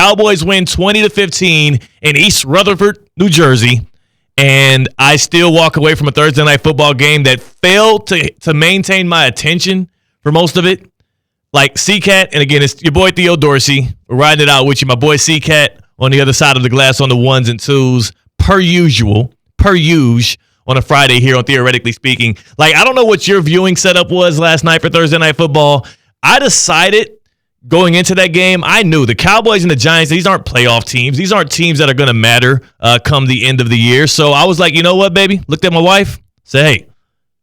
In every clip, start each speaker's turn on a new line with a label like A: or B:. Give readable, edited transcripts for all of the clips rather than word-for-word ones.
A: Cowboys win 20-15 in East Rutherford, New Jersey. And I still walk away from a Thursday night football game that failed to maintain my attention for most of it. Like C-Cat, and again, it's your boy Theo Dorsey. We're riding it out with you. My boy C-Cat on the other side of the glass on the ones and twos, per usual on a Friday here on Theoretically Speaking. Like, I don't know what your viewing setup was last night for Thursday night football. I decided going into that game, I knew the Cowboys and the Giants, these aren't playoff teams. These aren't teams that are going to matter come the end of the year. So I was like, you know what, baby? Looked at my wife, said, hey,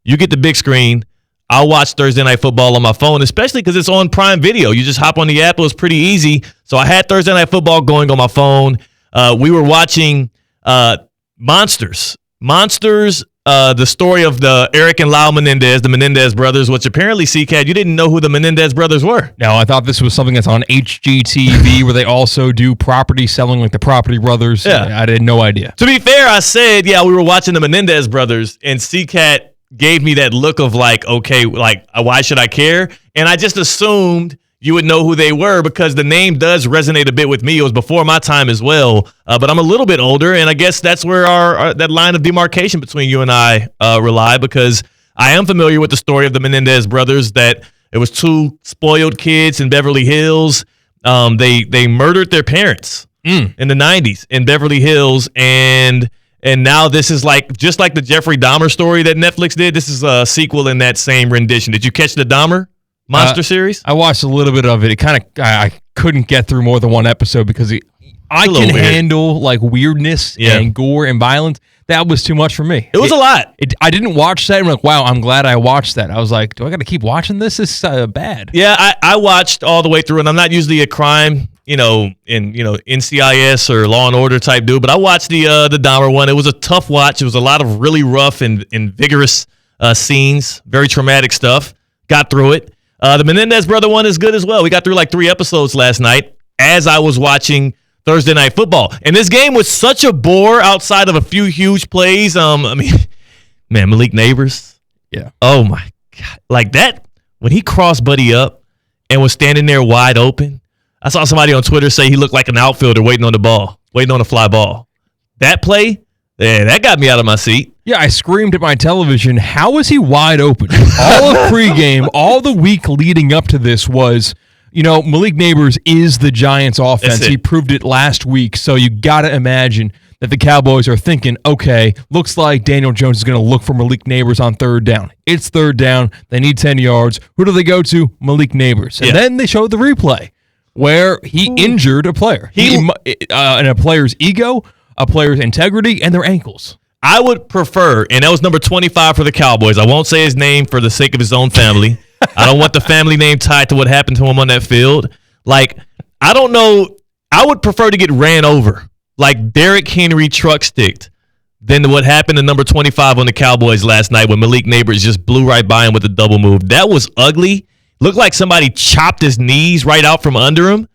A: you get the big screen. I'll watch Thursday Night Football on my phone, especially because it's on Prime Video. You just hop on the app. It was pretty easy. So I had Thursday Night Football going on my phone. We were watching Monsters. The story of the Eric and Lyle Menendez, the Menendez brothers, which apparently, C-Cat, you didn't know who the Menendez brothers were.
B: No, I thought this was something that's on HGTV where they also do property selling like the Property Brothers. Yeah. I had no idea.
A: To be fair, I said, yeah, we were watching the Menendez brothers, and C-Cat gave me that look of like, okay, like, why should I care? And I just assumed you would know who they were because the name does resonate a bit with me. It was before my time as well, but I'm a little bit older, and I guess that's where our that line of demarcation between you and I rely, because I am familiar with the story of the Menendez brothers, that it was two spoiled kids in Beverly Hills. They murdered their parents in the 90s in Beverly Hills, and now this is like, just like the Jeffrey Dahmer story that Netflix did, this is a sequel in that same rendition. Did you catch the Dahmer Monster series? I
B: watched a little bit of it. It kind of, I couldn't get through more than one episode because I can handle like weirdness and gore and violence. That was too much for me.
A: It was a lot.
B: I didn't watch that. I'm like, wow, I'm glad I watched that. I was like, do I got to keep watching this? This is bad.
A: Yeah, I watched all the way through, and I'm not usually a crime, NCIS or Law and Order type dude, but I watched the Dahmer one. It was a tough watch. It was a lot of really rough and vigorous scenes, very traumatic stuff. Got through it. The Menendez brother one is good as well. We got through like 3 episodes last night as I was watching Thursday Night Football. And this game was such a bore outside of a few huge plays. Malik Nabers.
B: Yeah.
A: Oh, my God. Like that, when he crossed Buddy up and was standing there wide open, I saw somebody on Twitter say he looked like an outfielder waiting on the ball, waiting on a fly ball. That play, that got me out of my seat.
B: Yeah, I screamed at my television, how is he wide open? All of pregame, all the week leading up to this was, Malik Nabers is the Giants' offense. He proved it last week, so you got to imagine that the Cowboys are thinking, okay, looks like Daniel Jones is going to look for Malik Nabers on third down. It's third down. They need 10 yards. Who do they go to? Malik Nabers. And then they showed the replay where he injured a player. And a player's ego, a player's integrity, and their ankles.
A: I would prefer, and that was number 25 for the Cowboys. I won't say his name for the sake of his own family. I don't want the family name tied to what happened to him on that field. Like, I don't know. I would prefer to get ran over, like Derrick Henry truck sticked, than what happened to number 25 on the Cowboys last night when Malik Nabers just blew right by him with a double move. That was ugly. Looked like somebody chopped his knees right out from under him.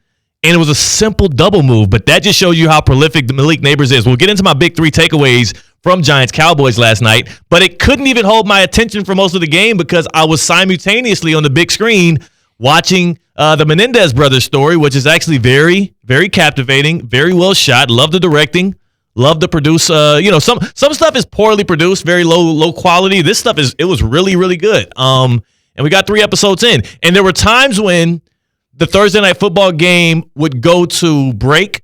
A: And it was a simple double move, but that just shows you how prolific the Malik Nabers is. We'll get into my big 3 takeaways from Giants-Cowboys last night, but it couldn't even hold my attention for most of the game because I was simultaneously on the big screen watching the Menendez brothers story, which is actually very, very captivating, very well shot. Love the directing, love the produce. Some stuff is poorly produced, very low quality. This stuff it was really, really good. And we got 3 episodes in, and there were times when the Thursday Night Football game would go to break,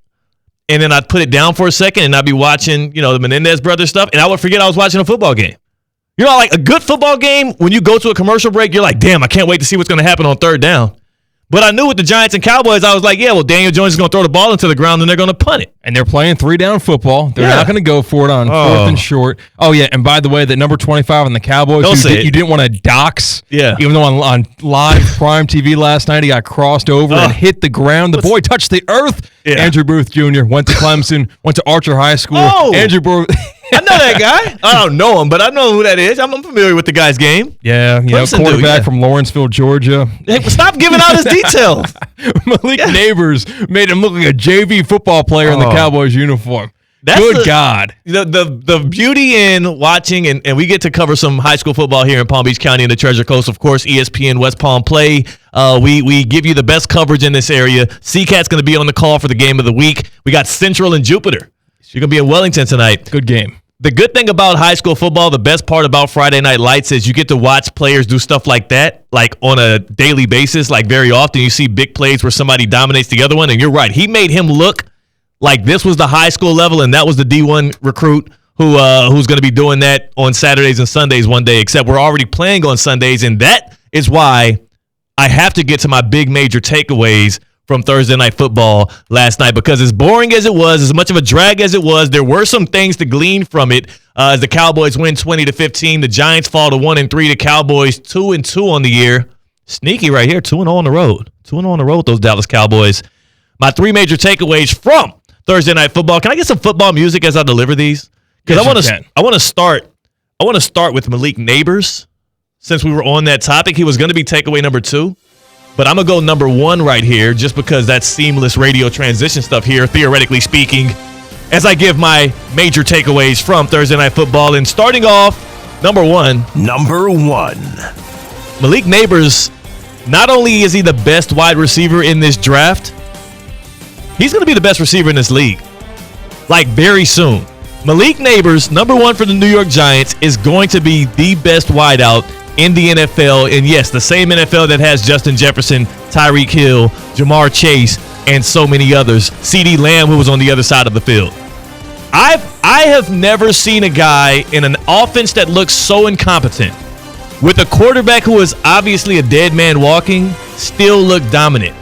A: and then I'd put it down for a second, and I'd be watching, the Menendez brothers stuff, and I would forget I was watching a football game. Like a good football game, when you go to a commercial break, you're like, damn, I can't wait to see what's going to happen on third down. But I knew with the Giants and Cowboys, I was like, yeah, well, Daniel Jones is going to throw the ball into the ground, and they're going to punt it.
B: And they're playing 3-down football. They're not going to go for it on 4th and short. Oh, yeah, and by the way, that number 25 on the Cowboys, you didn't want to dox, even though on live Prime TV last night, he got crossed over and hit the ground. The boy touched the earth. Yeah. Andrew Booth Jr. went to Clemson, went to Archer High School.
A: Oh.
B: Andrew Booth.
A: I know that guy. I don't know him, but I know who that is. I'm familiar with the guy's game.
B: Yeah, quarterback from Lawrenceville, Georgia.
A: Hey, stop giving out his details.
B: Malik Nabers made him look like a JV football player in the Cowboys uniform. Good God.
A: The beauty in watching, and we get to cover some high school football here in Palm Beach County and the Treasure Coast. Of course, ESPN West Palm Play. We give you the best coverage in this area. CCAT's going to be on the call for the game of the week. We got Central and Jupiter. You're going to be in Wellington tonight.
B: Good game.
A: The good thing about high school football, the best part about Friday Night Lights is you get to watch players do stuff like that, like on a daily basis. Like very often you see big plays where somebody dominates the other one, and you're right. He made him look like this was the high school level, and that was the D1 recruit who's going to be doing that on Saturdays and Sundays one day, except we're already playing on Sundays, and that is why I have to get to my big major takeaways from Thursday Night Football last night, because as boring as it was, as much of a drag as it was, there were some things to glean from it. As the Cowboys win 20-15, the Giants fall to 1-3, the Cowboys 2-2 on the year. Sneaky right here, 2-0 on the road. 2-0 on the road with those Dallas Cowboys. My three major takeaways from Thursday Night Football. Can I get some football music as I deliver these? Because I want to start with Malik Nabers. Since we were on that topic, he was going to be takeaway number 2. But I'm going to go number 1 right here just because that's seamless radio transition stuff here, theoretically speaking, as I give my major takeaways from Thursday Night Football. And starting off, number 1. Malik Nabers, not only is he the best wide receiver in this draft, he's going to be the best receiver in this league, like very soon. Malik Nabers, number 1 for the New York Giants, is going to be the best wideout in the NFL, and yes, the same NFL that has Justin Jefferson, Tyreek Hill, Jamar Chase, and so many others. CeeDee Lamb, who was on the other side of the field. I have never seen a guy in an offense that looks so incompetent, with a quarterback who is obviously a dead man walking, still look dominant.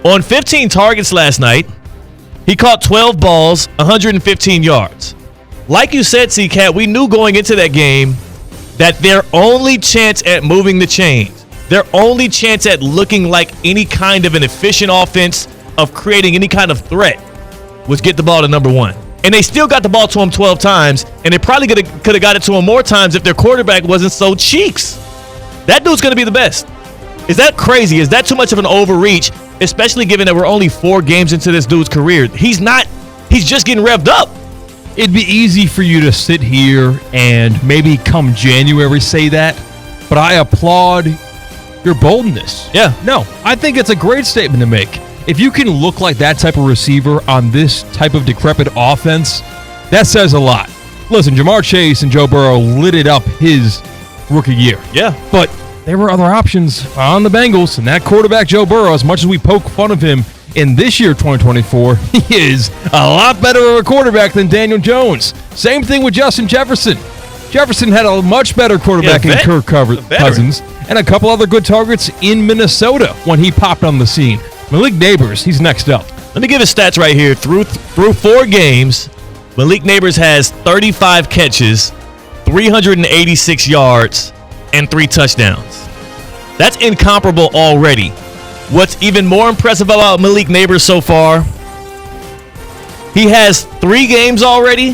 A: On 15 targets last night, he caught 12 balls, 115 yards. Like you said, C-Cat, we knew going into that game that their only chance at moving the chains, their only chance at looking like any kind of an efficient offense, of creating any kind of threat, was get the ball to number 1. And they still got the ball to him 12 times, and they probably could have got it to him more times if their quarterback wasn't so cheeks. That dude's going to be the best. Is that crazy? Is that too much of an overreach, especially given that we're only 4 games into this dude's career? He's just getting revved up.
B: It'd be easy for you to sit here and maybe come January say that, but I applaud your boldness.
A: Yeah.
B: No, I think it's a great statement to make. If you can look like that type of receiver on this type of decrepit offense, that says a lot. Listen, Jamar Chase and Joe Burrow lit it up his rookie year.
A: Yeah.
B: But there were other options on the Bengals, and that quarterback, Joe Burrow, as much as we poke fun of him in this year, 2024, he is a lot better of a quarterback than Daniel Jones. Same thing with Justin Jefferson. Jefferson had a much better quarterback in Kirk Cousins, and a couple other good targets in Minnesota when he popped on the scene. Malik Nabers, he's next up.
A: Let me give his stats right here. Through 4 games, Malik Nabers has 35 catches, 386 yards, and 3 touchdowns. That's incomparable already. What's even more impressive about Malik Nabers so far, he has 3 games already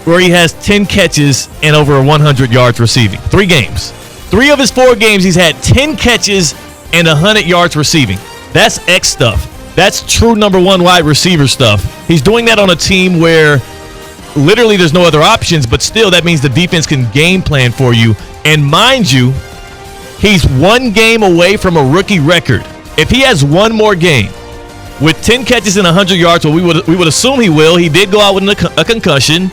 A: where he has 10 catches and over 100 yards receiving. 3 games. 3 of his 4 games, he's had 10 catches and 100 yards receiving. That's X stuff. That's true number 1 wide receiver stuff. He's doing that on a team where literally there's no other options, but still that means the defense can game plan for you. And mind you, he's 1 game away from a rookie record. If he has 1 more game with 10 catches and 100 yards, well, we would assume he will. He did go out with a concussion.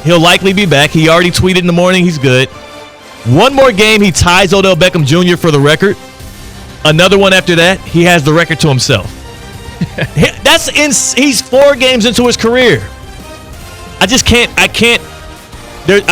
A: He'll likely be back. He already tweeted in the morning he's good. 1 more game, he ties Odell Beckham Jr. for the record. Another one after that, he has the record to himself. He's 4 games into his career. I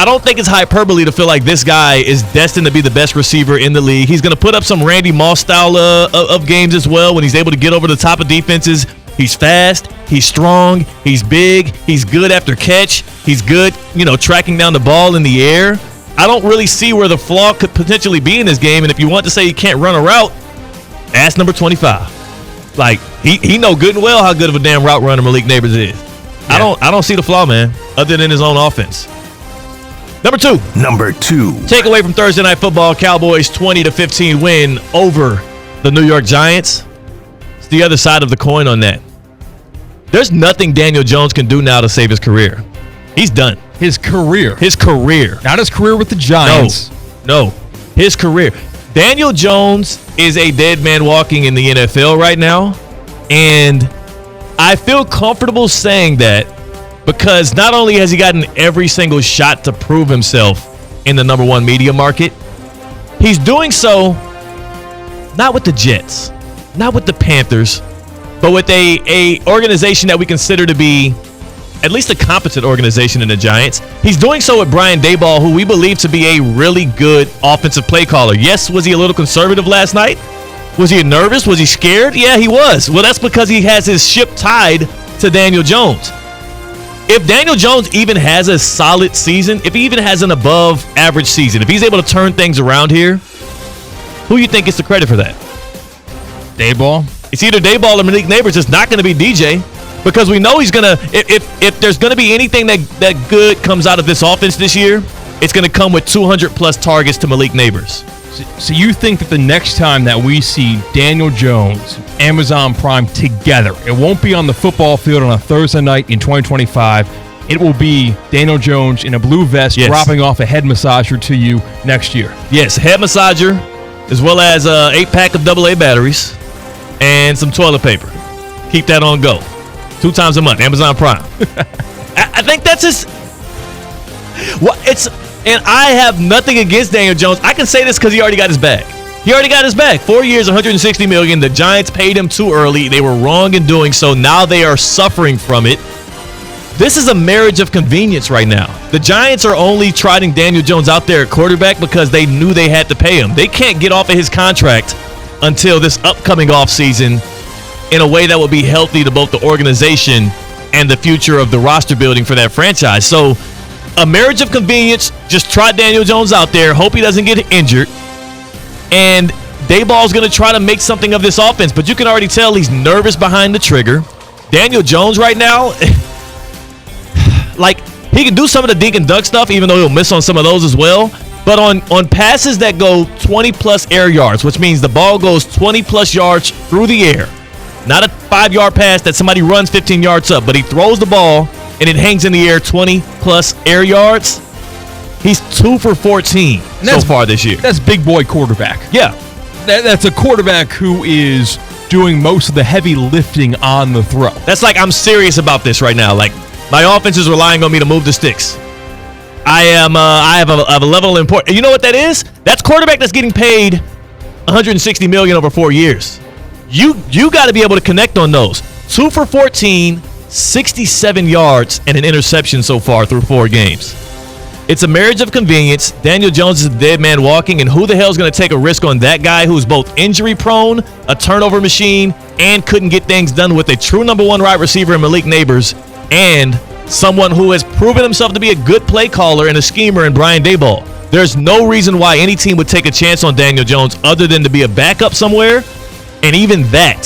A: don't think it's hyperbole to feel like this guy is destined to be the best receiver in the league. He's going to put up some Randy Moss style of games as well when he's able to get over the top of defenses. He's fast. He's strong. He's big. He's good after catch. He's good, tracking down the ball in the air. I don't really see where the flaw could potentially be in this game. And if you want to say he can't run a route, ask number 25. Like, he know good and well how good of a damn route runner Malik Nabers is. Yeah. I don't see the flaw, man, other than his own offense. Number 2. Takeaway from Thursday Night Football, Cowboys 20-15 win over the New York Giants. It's the other side of the coin on that. There's nothing Daniel Jones can do now to save his career. He's done.
B: His career. Not his career with the Giants.
A: No. His career. Daniel Jones is a dead man walking in the NFL right now. And I feel comfortable saying that because not only has he gotten every single shot to prove himself in the number one media market, he's doing so not with the Jets, not with the Panthers, but with a organization that we consider to be at least a competent organization in the Giants. He's doing so with Brian Daboll, who we believe to be a really good offensive play caller. Yes, was he a little conservative last night? Was he nervous? Was he scared? Yeah, he was. Well, that's because he has his ship tied to Daniel Jones. If Daniel Jones even has a solid season, if he even has an above average season, if he's able to turn things around here, who do you think gets the credit for that?
B: Daboll.
A: It's either Daboll or Malik Nabers. It's not going to be DJ. Because we know he's going to, if there's going to be anything that good comes out of this offense this year, it's going to come with 200-plus targets to Malik Nabers.
B: So you think that the next time that we see Daniel Jones, Amazon Prime together, it won't be on the football field on a Thursday night in 2025. It will be Daniel Jones in a blue vest dropping off a head massager to you next year.
A: Yes, head massager, as well as an 8-pack of AA batteries and some toilet paper. Keep that on go. 2 times a month, Amazon Prime. I think that's his. Well, and I have nothing against Daniel Jones. I can say this because he already got his bag. He already got his bag. 4 years, $160 million. The Giants paid him too early. They were wrong in doing so. Now they are suffering from it. This is a marriage of convenience right now. The Giants are only trotting Daniel Jones out there at quarterback because they knew they had to pay him. They can't get off of his contract until this upcoming offseason in a way that will be healthy to both the organization and the future of the roster building for that franchise. So a marriage of convenience, just trot Daniel Jones out there, hope he doesn't get injured, and Daboll's going to try to make something of this offense, but you can already tell he's nervous behind the trigger. Daniel Jones right now, like, he can do some of the dink and dunk stuff, even though he'll miss on some of those as well. But on passes that go 20-plus air yards, which means the ball goes 20-plus yards through the air, not a 5-yard pass that somebody runs 15 yards up, but he throws the ball and it hangs in the air 20-plus air yards. He's 2 for 14 so far this year. That's
B: big boy quarterback.
A: Yeah.
B: That's a quarterback who is doing most of the heavy lifting on the throw.
A: That's like, I'm serious about this right now. Like, my offense is relying on me to move the sticks. I have a level of importance. You know what that is? That's quarterback that's getting paid $160 million over 4 years. You got to be able to connect on those. 2 for 14, 67 yards, and an interception so far through 4 games. It's a marriage of convenience. Daniel Jones is a dead man walking, and who the hell is going to take a risk on that guy who's both injury-prone, a turnover machine, and couldn't get things done with a true number 1 wide receiver in Malik Nabers, and someone who has proven himself to be a good play caller and a schemer in Brian Daboll. There's no reason why any team would take a chance on Daniel Jones other than to be a backup somewhere. And even that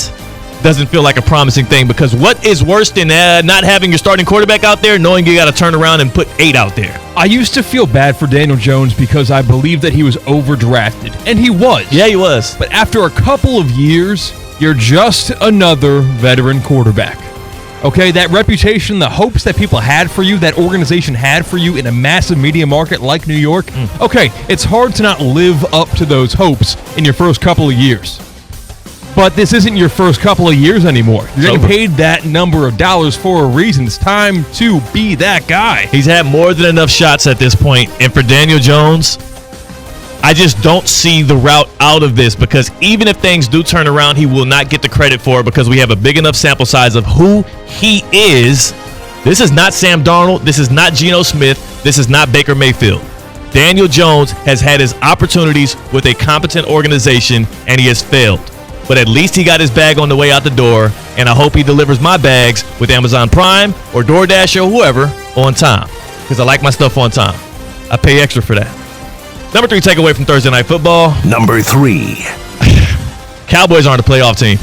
A: doesn't feel like a promising thing, because what is worse than not having your starting quarterback out there, knowing you got to turn around and put 8 out there?
B: I used to feel bad for Daniel Jones because I believed that he was overdrafted. And he was.
A: Yeah, he was.
B: But after a couple of years, you're just another veteran quarterback. Okay, that reputation, the hopes that people had for you, that organization had for you in a massive media market like New York, okay, it's hard to not live up to those hopes in your first couple of years. But this isn't your first couple of years anymore. You're getting paid that number of dollars for a reason. It's time to be that guy.
A: He's had more than enough shots at this point. And for Daniel Jones, I just don't see the route out of this, because even if things do turn around, he will not get the credit for it because we have a big enough sample size of who he is. This is not Sam Darnold. This is not Geno Smith. This is not Baker Mayfield. Daniel Jones has had his opportunities with a competent organization, and he has failed. But at least he got his bag on the way out the door, and I hope he delivers my bags with Amazon Prime or DoorDash or whoever on time, because I like my stuff on time. I pay extra for that. Number 3 takeaway from Thursday Night Football.
C: Number 3.
A: Cowboys aren't a playoff team.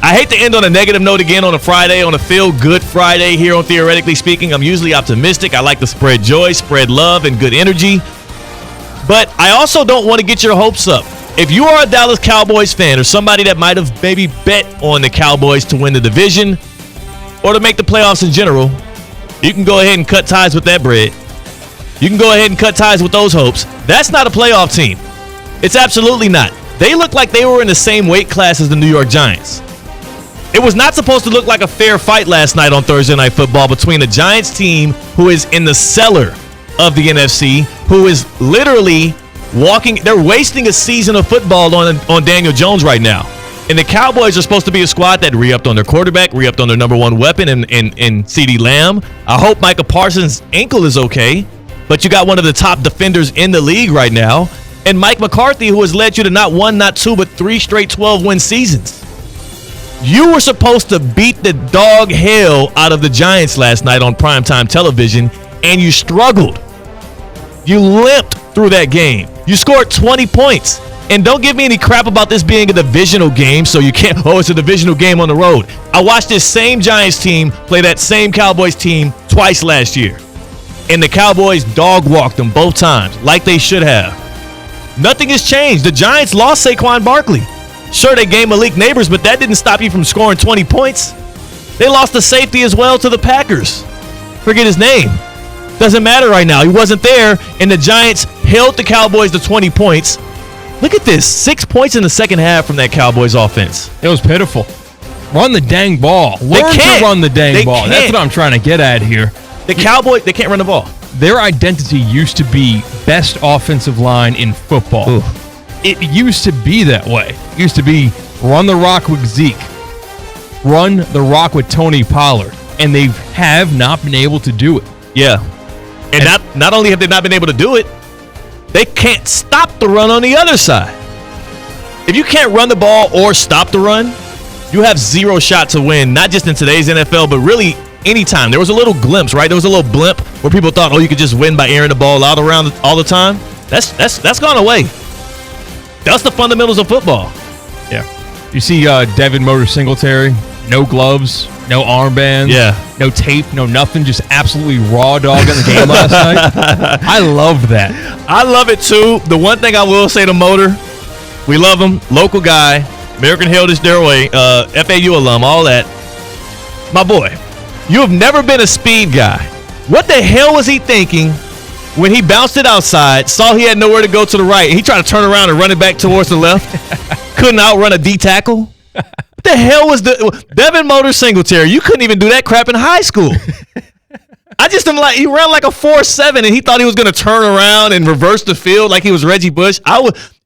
A: I hate to end on a negative note again on a Friday, on a feel-good Friday here on Theoretically Speaking. I'm usually optimistic. I like to spread joy, spread love, and good energy. But I also don't want to get your hopes up. If you are a Dallas Cowboys fan or somebody that might have maybe bet on the Cowboys to win the division or to make the playoffs in general, You can go ahead and cut ties with that bread. You can go ahead and cut ties with those hopes. That's not a playoff team. It's absolutely not. They look like they were in the same weight class as the New York Giants. It was not supposed to look like a fair fight last night on Thursday Night Football between the Giants team, who is in the cellar of the NFC, who is literally they're wasting a season of football on Daniel Jones right now. And the Cowboys are supposed to be a squad that re-upped on their quarterback, re-upped on their number one weapon in CeeDee Lamb. I hope Micah Parsons' ankle is okay, but you got one of the top defenders in the league right now. And Mike McCarthy, who has led you to not one, not two, but 3 straight 12-win seasons. You were supposed to beat the dog hell out of the Giants last night on primetime television, and you struggled. You limped through that game. You scored 20 points. And don't give me any crap about this being a divisional game, so you can't, it's a divisional game on the road. I watched this same Giants team play that same Cowboys team twice last year. And the Cowboys dog-walked them both times, like they should have. Nothing has changed. The Giants lost Saquon Barkley. Sure, they gained Malik Nabers, but that didn't stop you from scoring 20 points. They lost the safety as well to the Packers. Forget his name. Doesn't matter right now. He wasn't there, and the Giants held the Cowboys to 20 points. Look at this. 6 points in the second half from that Cowboys offense.
B: It was pitiful. Run the dang ball. Learn to run the dang ball. Can't. That's what I'm trying to get at here.
A: The Cowboys, they can't run the ball.
B: Their identity used to be best offensive line in football.
A: Ooh.
B: It used to be that way. It used to be run the rock with Zeke. Run the rock with Tony Pollard. And they have not been able to do it.
A: Yeah. And not only have they not been able to do it, they can't stop the run on the other side. If you can't run the ball or stop the run, you have zero shot to win, not just in today's NFL, but really anytime. There was a little glimpse, right? There was a little blimp where people thought, you could just win by airing the ball out around all the time. That's gone away. That's the fundamentals of football.
B: Yeah. You see Devin Motor Singletary, no gloves, no armbands, no tape, no nothing, just absolutely raw dog in the game last night. I love that.
A: I love it too. The one thing I will say to Motor, we love him, local guy, American Heritage Stairway, FAU alum, all that. My boy, you have never been a speed guy. What the hell was he thinking when he bounced it outside, saw he had nowhere to go to the right, and he tried to turn around and run it back towards the left? Couldn't outrun a D tackle? What the hell was Devin Motor Singletary? You couldn't even do that crap in high school. I just am like, he ran like a 4.7, and he thought he was going to turn around and reverse the field like he was Reggie Bush.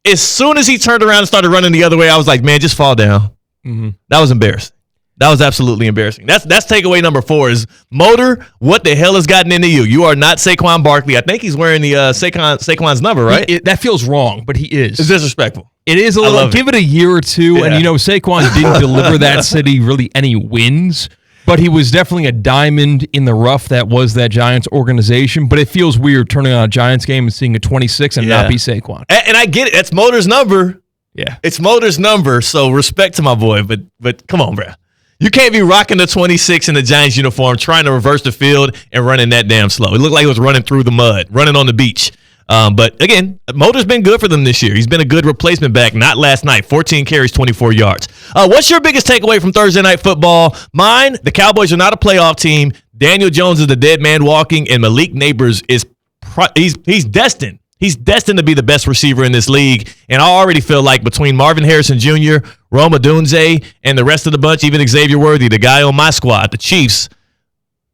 A: As soon as he turned around and started running the other way, I was like, man, just fall down. Mm-hmm. That was embarrassing. That was absolutely embarrassing. That's takeaway number 4 is Motor, what the hell has gotten into you? You are not Saquon Barkley. I think he's wearing the Saquon's number, right?
B: That feels wrong, but he is.
A: It's disrespectful.
B: It is a little. Give it a year or two, and Saquon didn't deliver that city really any wins, but he was definitely a diamond in the rough that was that Giants organization. But it feels weird turning on a Giants game and seeing a 26 and not be Saquon.
A: And I get it. That's Motor's number.
B: Yeah,
A: it's Motor's number. So respect to my boy, but come on, bro. You can't be rocking the 26 in the Giants uniform, trying to reverse the field and running that damn slow. It looked like he was running through the mud, running on the beach. But again, Motor's been good for them this year. He's been a good replacement back, not last night. 14 carries, 24 yards. What's your biggest takeaway from Thursday Night Football? Mine, the Cowboys are not a playoff team. Daniel Jones is the dead man walking, and Malik Nabers he's destined. He's destined to be the best receiver in this league. And I already feel like between Marvin Harrison Jr., Rome Odunze, and the rest of the bunch, even Xavier Worthy, the guy on my squad, the Chiefs,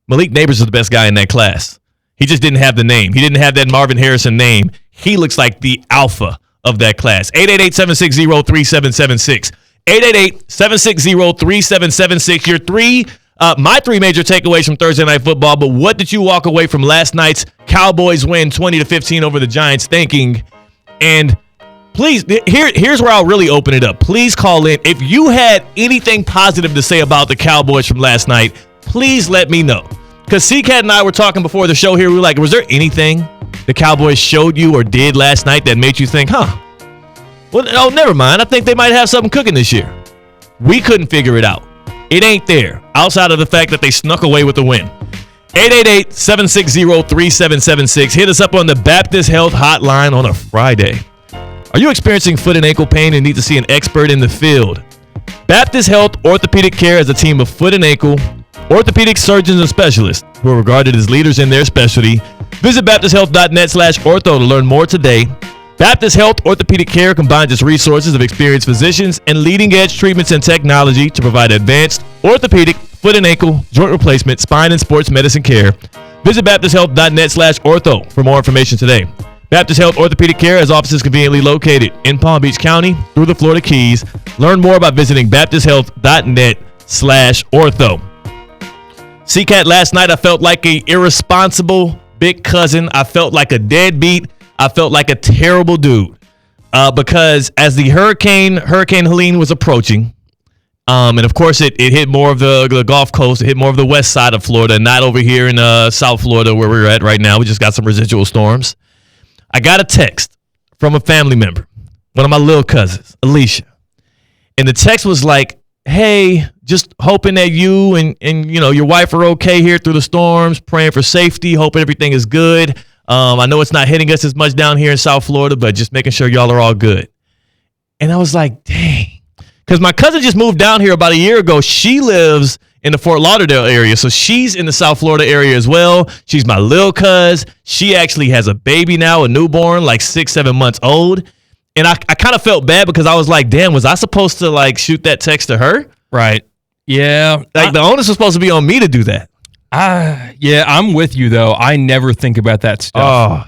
A: Malik Nabers is the best guy in that class. He just didn't have the name. He didn't have that Marvin Harrison name. He looks like the alpha of that class. 888-760-3776. 888-760-3776. Your my 3 major takeaways from Thursday Night Football, but what did you walk away from last night's Cowboys win 20-15 over the Giants thinking? And please, here's where I'll really open it up. Please call in. If you had anything positive to say about the Cowboys from last night, please let me know. Because C-Cat and I were talking before the show here. We were like, was there anything the Cowboys showed you or did last night that made you think, well, never mind. I think they might have something cooking this year. We couldn't figure it out. It ain't there, outside of the fact that they snuck away with the win. 888-760-3776. Hit us up on the Baptist Health Hotline on a Friday. Are you experiencing foot and ankle pain and need to see an expert in the field? Baptist Health Orthopedic Care is a team of foot and ankle, orthopedic surgeons and specialists who are regarded as leaders in their specialty. Visit baptisthealth.net/ortho to learn more today. Baptist Health Orthopedic Care combines its resources of experienced physicians and leading-edge treatments and technology to provide advanced orthopedic, foot and ankle, joint replacement, spine, and sports medicine care. Visit baptisthealth.net/ortho for more information today. Baptist Health Orthopedic Care has offices conveniently located in Palm Beach County through the Florida Keys. Learn more by visiting baptisthealth.net/ortho. CCAT, last night I felt like an irresponsible big cousin. I felt like a deadbeat. I felt like a terrible dude because as the Hurricane Helene was approaching, and of course it hit more of the Gulf Coast, it hit more of the west side of Florida, not over here in South Florida where we're at right now. We just got some residual storms. I got a text from a family member, one of my little cousins, Alicia, and the text was like, "Hey, just hoping that you and your wife are okay here through the storms, praying for safety, hoping everything is good. I know it's not hitting us as much down here in South Florida, but just making sure y'all are all good." And I was like, dang. Because my cousin just moved down here about a year ago. She lives in the Fort Lauderdale area, so she's in the South Florida area as well. She's my little cuz. She actually has a baby now, a newborn, like 6-7 months old. And I kind of felt bad because I was like, damn, was I supposed to like shoot that text to her?
B: Right. Yeah.
A: Like the onus was supposed to be on me to do that.
B: Yeah, I'm with you, though. I never think about that stuff.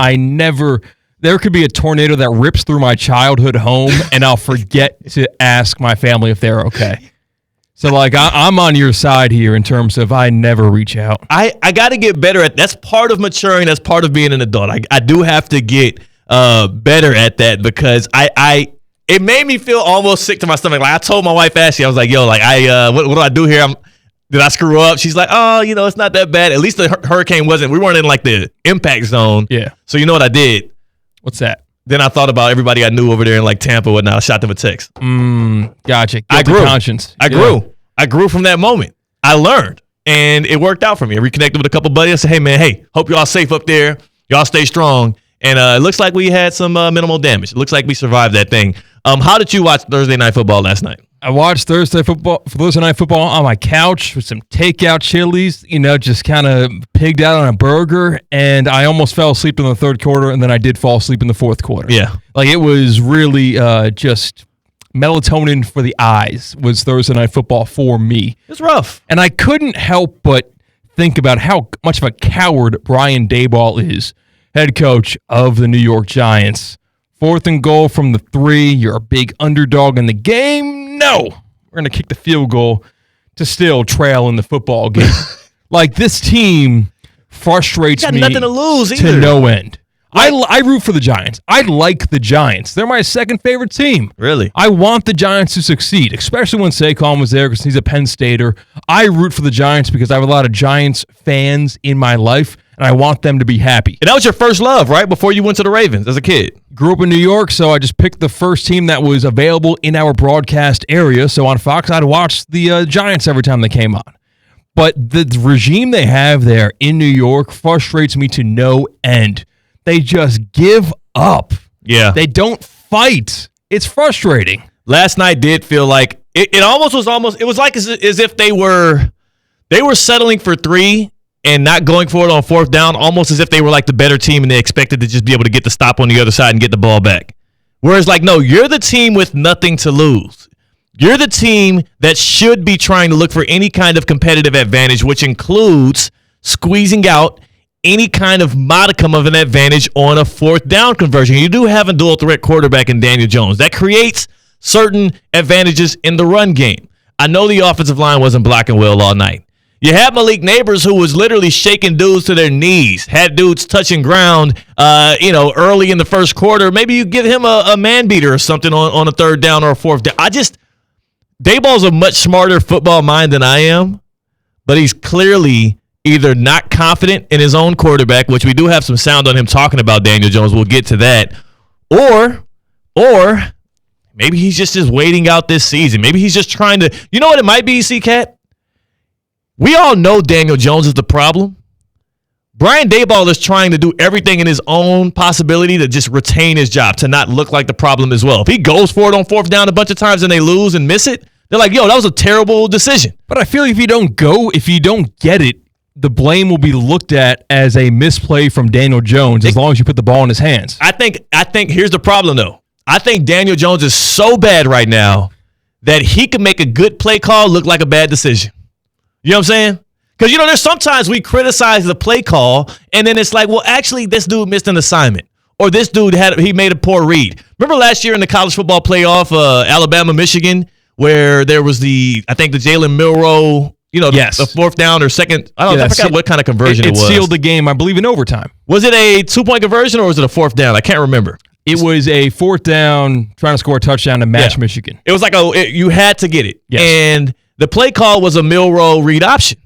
B: There could be a tornado that rips through my childhood home, and I'll forget to ask my family if they're okay. So, like, I'm on your side here in terms of I never reach out.
A: I got to get better at that's part of maturing. That's part of being an adult. I do have to get better at that because it made me feel almost sick to my stomach. Like I told my wife Ashley, I was like, "Yo, like what do I do here? Did I screw up?" She's like, "Oh, it's not that bad. At least the hurricane wasn't. We weren't in like the impact zone."
B: Yeah.
A: So you know what I did?
B: What's that?
A: Then I thought about everybody I knew over there in like Tampa and whatnot. I shot them a text.
B: Gotcha.
A: I grew.
B: Conscience.
A: I grew from that moment. I learned, and it worked out for me. I reconnected with a couple buddies. I said, "Hey man, hope y'all safe up there. Y'all stay strong." And it looks like we had some minimal damage. It looks like we survived that thing. How did you watch Thursday Night Football last night?
B: I watched Thursday Night Football on my couch with some takeout Chili's, just kind of pigged out on a burger, and I almost fell asleep in the third quarter, and then I did fall asleep in the fourth quarter.
A: Yeah.
B: Like, it was really just melatonin for the eyes was Thursday Night Football for me.
A: It's rough.
B: And I couldn't help but think about how much of a coward Brian Daboll is, head coach of the New York Giants. 4th and goal from the 3. You're a big underdog in the game. No, we're going to kick the field goal to still trail in the football game. Like, this team frustrates me
A: nothing to lose either.
B: To no end. I root for the Giants. I like the Giants. They're my second favorite team.
A: Really?
B: I want the Giants to succeed, especially when Saquon was there because he's a Penn Stater. I root for the Giants because I have a lot of Giants fans in my life, and I want them to be happy.
A: And that was your first love, right? Before you went to the Ravens as a kid.
B: Grew up in New York, so I just picked the first team that was available in our broadcast area. So on Fox, I'd watch the Giants every time they came on. But the regime they have there in New York frustrates me to no end. They just give up.
A: Yeah.
B: They don't fight. It's frustrating.
A: Last night did feel like it was like as if they were settling for 3 and not going for it on 4th down, almost as if they were like the better team and they expected to just be able to get the stop on the other side and get the ball back. Whereas like, no, you're the team with nothing to lose. You're the team that should be trying to look for any kind of competitive advantage, which includes squeezing out any kind of modicum of an advantage on a 4th down conversion. You do have a dual threat quarterback in Daniel Jones. That creates certain advantages in the run game. I know the offensive line wasn't blocking well all night. You had Malik Nabers, who was literally shaking dudes to their knees, had dudes touching ground, early in the first quarter. Maybe you give him a man beater or something on a 3rd down or a 4th down. Daboll's a much smarter football mind than I am, but he's clearly either not confident in his own quarterback, which we do have some sound on him talking about Daniel Jones. We'll get to that. Or maybe he's just waiting out this season. Maybe he's just trying to, you know what it might be, C-Cat? We all know Daniel Jones is the problem. Brian Daboll is trying to do everything in his own possibility to just retain his job, to not look like the problem as well. If he goes for it on 4th down a bunch of times and they lose and miss it, They're like, yo, that was a terrible decision.
B: But I feel like if you don't get it, the blame will be looked at as a misplay from Daniel Jones as long as you put the ball in his hands.
A: I think here's the problem, though. I think Daniel Jones is so bad right now that he can make a good play call look like a bad decision. You know what I'm saying? Because, there's sometimes we criticize the play call, and then it's like, well, actually, this dude missed an assignment. Or this dude he made a poor read. Remember last year in the college football playoff, Alabama, Michigan, where there was the Jalen Milroe, the fourth down or second. I forgot what kind of conversion it was.
B: It sealed the game, I believe, in overtime.
A: Was it a 2-point conversion or was it a fourth down? I can't remember.
B: It was a fourth down, trying to score a touchdown to match Michigan.
A: It was like you had to get it.
B: Yes.
A: And the play call was a Milroe read option.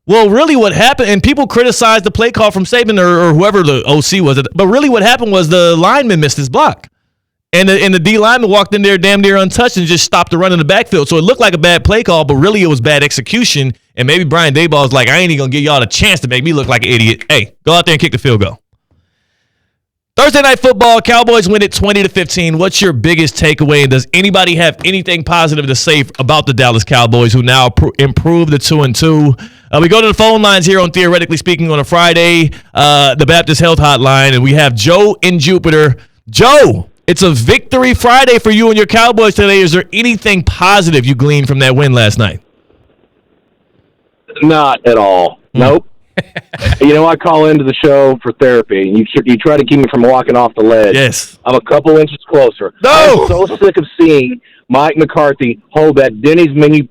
A: Well, really what happened, and people criticized the play call from Saban or whoever the OC was, but really what happened was the lineman missed his block. And the D lineman walked in there damn near untouched and just stopped the run in the backfield. So it looked like a bad play call, but really it was bad execution. And maybe Brian Daboll was like, I ain't even going to give y'all a chance to make me look like an idiot. Hey, go out there and kick the field goal. Thursday Night Football, Cowboys win it 20-15. What's your biggest takeaway? And does anybody have anything positive to say about the Dallas Cowboys, who now improved to 2-2? We go to the phone lines here on Theoretically Speaking on a Friday, the Baptist Health Hotline, and we have Joe in Jupiter. Joe, it's a victory Friday for you and your Cowboys today. Is there anything positive you gleaned from that win last night?
C: Not at all. Nope. I call into the show for therapy, and you try to keep me from walking off the ledge.
A: Yes.
C: I'm a couple inches closer.
A: No!
C: I'm so sick of seeing Mike McCarthy hold that Denny's menu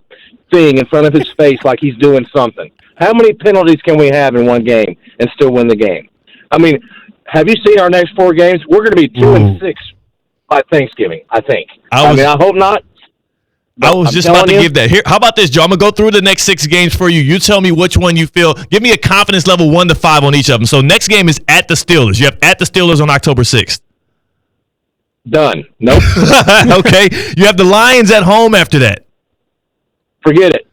C: thing in front of his face like he's doing something. How many penalties can we have in one game and still win the game? I mean, have you seen our next 4 games? We're going to be 2-6 by Thanksgiving, I think. I hope not.
A: I was just about to give that. Here, how about this, Joe? I'm going to go through the next 6 games for you. You tell me which one you feel. Give me a confidence level 1 to 5 on each of them. So next game is at the Steelers. You have at the Steelers on October 6th.
C: Done. Nope.
A: Okay. You have the Lions at home after that.
C: Forget it.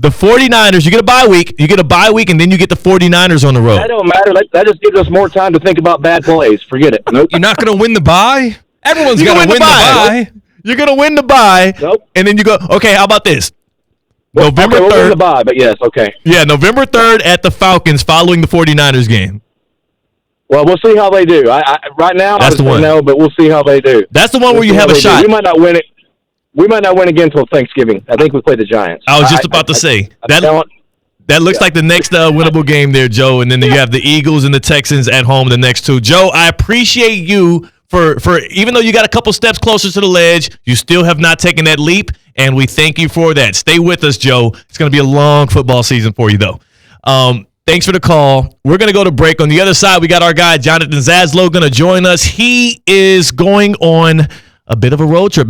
A: The 49ers, you get a bye week. You get a bye week, and then you get the 49ers on the road.
C: That don't matter. That just gives us more time to think about bad plays. Forget it. Nope.
B: You're not going to win the bye? Everyone's going to win the bye.
A: You're going to win the bye, and then you go, okay, how about this? November 3rd.
C: We'll win the bye, but yes, okay.
A: Yeah, November 3rd at the Falcons following the 49ers game.
C: Well, we'll see how they do. Right now,
A: that's the one.
C: No, but we'll see how they do.
A: That's the one where you have a shot.
C: We might not win it. We might not win again until Thanksgiving. I think we play the Giants.
A: I was just about to say. That looks like the next winnable game there, Joe, and then you have the Eagles and the Texans at home the next 2. Joe, I appreciate you for even though you got a couple steps closer to the ledge, you still have not taken that leap, and we thank you for that. Stay with us, Joe. It's going to be a long football season for you, though. Thanks for the call. We're going to go to break. On the other side, we got our guy, Jonathan Zaslow, going to join us. He is going on a bit of a road trip.